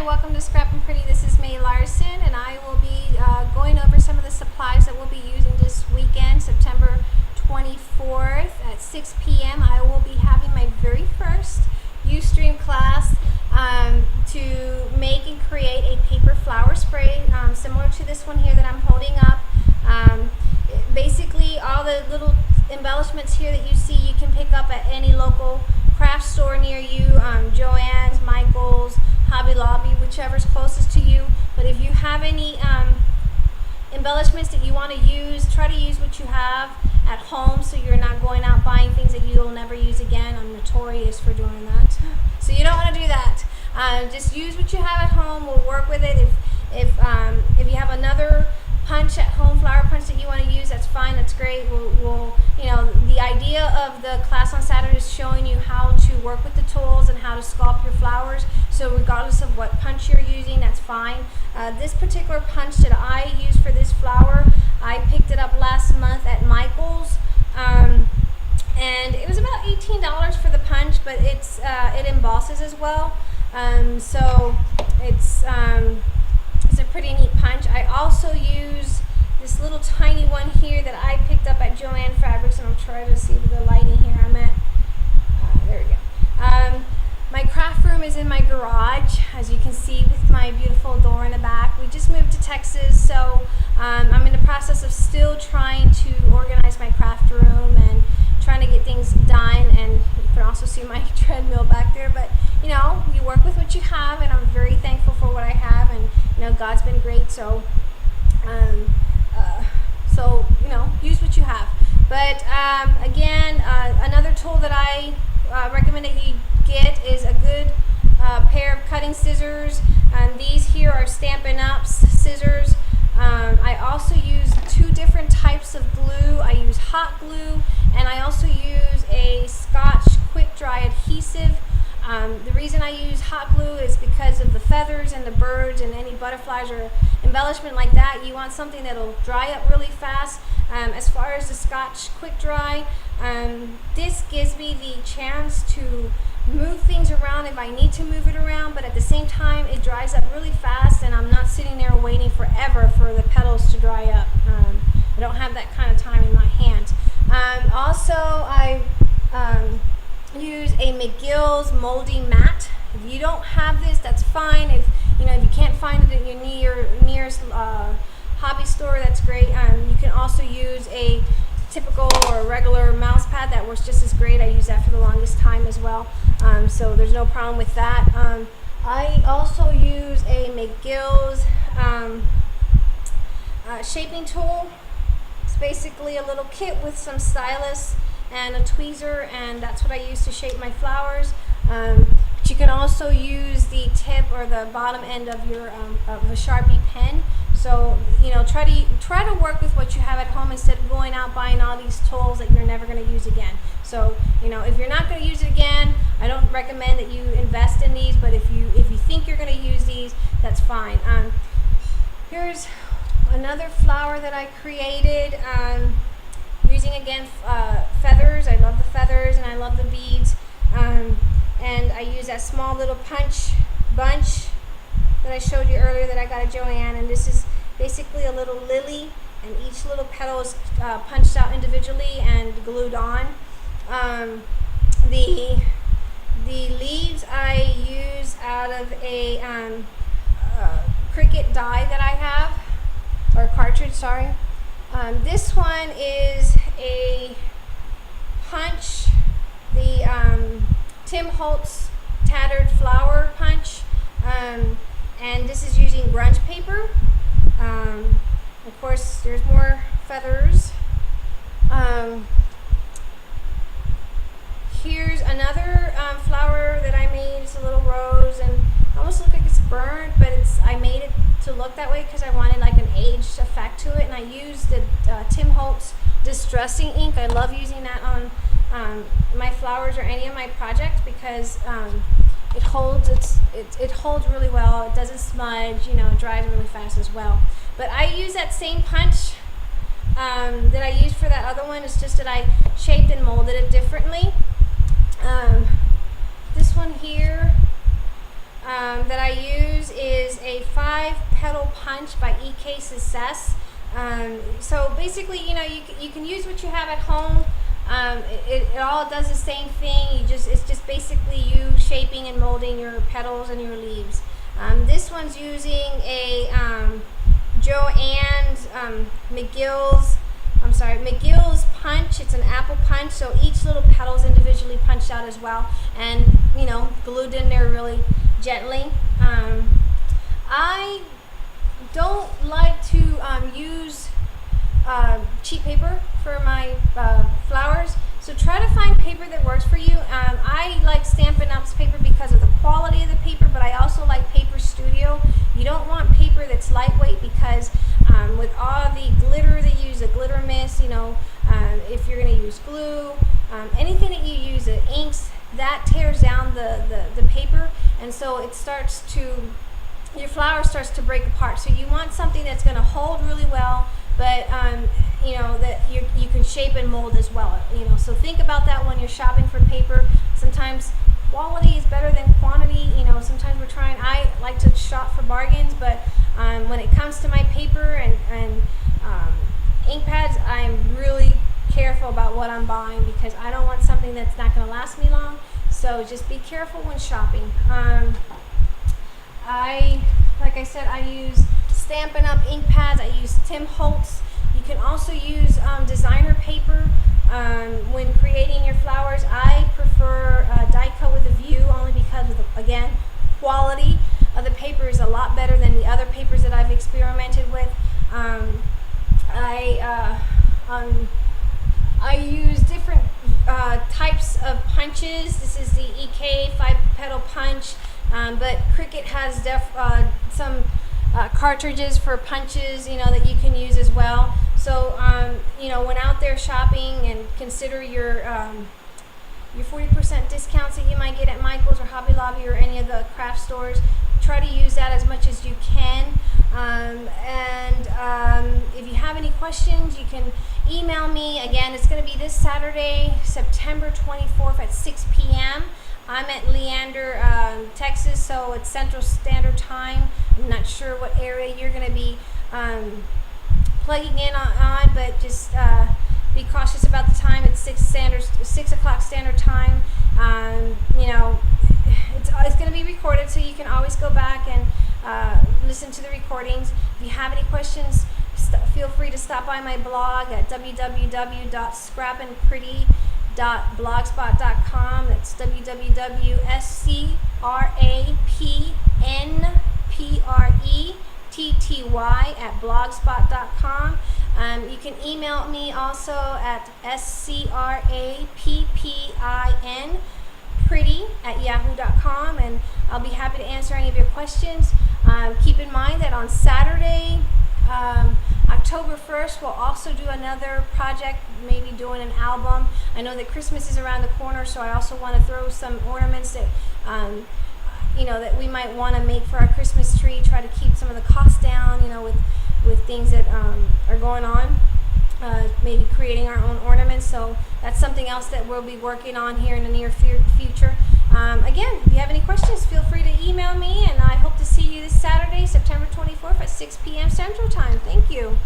welcome to Scrap and Pretty. This is May Larson, and I will be going over some of the supplies that we'll be using this weekend, September 24th at 6 p.m. I will be having my very first Ustream class to make and create a paper flower spray similar to this one here that I'm holding up. Basically, all the little embellishments here that you see you can pick up at any local craft store near you, Joann's, Michael's, Hobby Lobby, whichever's closest to you. But if you have any embellishments that you want to use, try to use what you have at home so you're not going out buying things that you'll never use again. I'm notorious for doing that. So you don't want to do that. Just use what you have at home. We'll work with it. If you have another punch at home, flower punch that you want to use, that's fine, that's great. We'll the idea of the class on Saturday is showing you how to work with the tools and how to sculpt your flowers. So regardless of what punch you're using, that's fine. This particular punch that I use for this flower, I picked it up last month at Michael's, and it was about $18 for the punch, but it embosses as well. So it's a pretty neat punch. I also use this little tiny one here that I picked up at Joann Fabrics, and I'm trying to see the lighting here. I'm at, there we go. My craft room is in my garage, as you can see with my beautiful door in the back. We just moved to Texas, so I'm in the process of still trying to organize my craft room and trying to get things done. And you can also see my treadmill back there, but you work with what you have, and I'm very thankful for what I have, and God's been great, so use what you have. But again, another tool that I recommend that you get is a good pair of cutting scissors. These here are Stampin' Up scissors. I also use two different types of glue. I use hot glue, and I also use a Scotch quick dry adhesive. The reason I use hot glue is because of the feathers and the birds and any butterflies or embellishment like that. You want something that'll dry up really fast. As far as the Scotch quick dry, this gives me the chance to move things around if I need to move it around, but at the same time it dries up really fast, and I'm not sitting there waiting forever for the petals to dry up. I don't have that kind of time in my hands. Also, I use a McGill's moldy mat. If you don't have this, that's fine. If you can't find it at your nearest hobby store, that's great. You can also use a typical or regular mouse pad. That works just as great. I use that for the longest time as well, so there's no problem with that. I also use a McGill's shaping tool. It's basically a little kit with some stylus and a tweezer, and that's what I use to shape my flowers. But you can also use the tip or the bottom end of your of a Sharpie pen. So try to work with what you have at home instead of going out buying all these tools that you're never going to use again. So if you're not going to use it again, I don't recommend that you invest in these. But if you think you're going to use these, that's fine. Here's another flower that I created. Using again feathers. I love the feathers and I love the beads, and I use that small little punch bunch that I showed you earlier that I got at Joann, and this is basically a little lily, and each little petal is punched out individually and glued on. The leaves I use out of a Cricut die that I have, or cartridge, sorry. This one is a punch, the Tim Holtz tattered flower punch, and this is using grunge paper. Of course, there's more feathers. Here's another flower that I made. It's a little rose, and it almost looks like it's burnt, but I made it to look that way because I wanted like an aged effect to it, and I used the Tim Holtz distressing ink. I love using that on my flowers or any of my projects because it holds really well. It doesn't smudge. It dries really fast as well. But I use that same punch that I used for that other one. It's just that I shaped and molded it differently. This one here that I use is a 5-petal punch by EK Success. So basically, you can use what you have at home. It all does the same thing. It's just basically you shaping and molding your petals and your leaves. This one's using a Joann's McGill's punch. It's an apple punch, so each little petal is individually punched out as well, and glued in there really gently. I don't like to use cheap paper for my flowers, so try to find paper that works for you. I like Stampin' Up's paper because of the quality of the paper, but I also like Paper Studio. You don't want paper that's lightweight because with all the glitter they use, the glitter mist, if you're going to use glue, anything that you use, the inks, that tears down the paper, and so your flower starts to break apart. So you want something that's going to hold really well, but that you can shape and mold as well. So think about that when you're shopping for paper. Sometimes quality is better than quantity. Sometimes I like to shop for bargains, but when it comes to my paper and ink pads, I'm really careful about what I'm buying because I don't want something that's not going to last me long. So just be careful when shopping. Like I said, I use Stampin' Up ink pads. I use Tim Holtz. You can also use designer paper when creating your flowers. I prefer die cut with a view only because of again, quality of the paper is a lot better than the other papers that I've experimented with. I use different types of punches. This is the EK 5-petal punch, but Cricut has some cartridges for punches, that you can use as well. So, when out there shopping, and consider your 40% discounts that you might get at Michael's or Hobby Lobby or any of the craft stores. Try to use that as much as you can. If you have any questions, you can email me. Again, it's going to be this Saturday, September 24th at 6 p.m. I'm at Leander, Texas, so it's Central Standard Time. I'm not sure what area you're going to be plugging in on, but just be cautious about the time. It's 6 o'clock Standard Time. It's going to be recorded, so you can always go back and listen to the recordings. If you have any questions, feel free to stop by my blog at www.scrapandpretty.blogspot.com. That's www.scrapandpretty@blogspot.com. You can email me also at scrappin.pretty@yahoo.com, and I'll be happy to answer any of your questions. Keep in mind that on Saturday, October 1st, we'll also do another project, maybe doing an album. I know that Christmas is around the corner, so I also want to throw some ornaments that that we might want to make for our Christmas tree. Try to keep some of the costs down, with things that are going on. Maybe creating our own ornaments. So that's something else that we'll be working on here in the near future. Again, if you have any questions, feel free to email me, and I hope to see you this Saturday, September 24th at 6 p.m. Central Time. Thank you.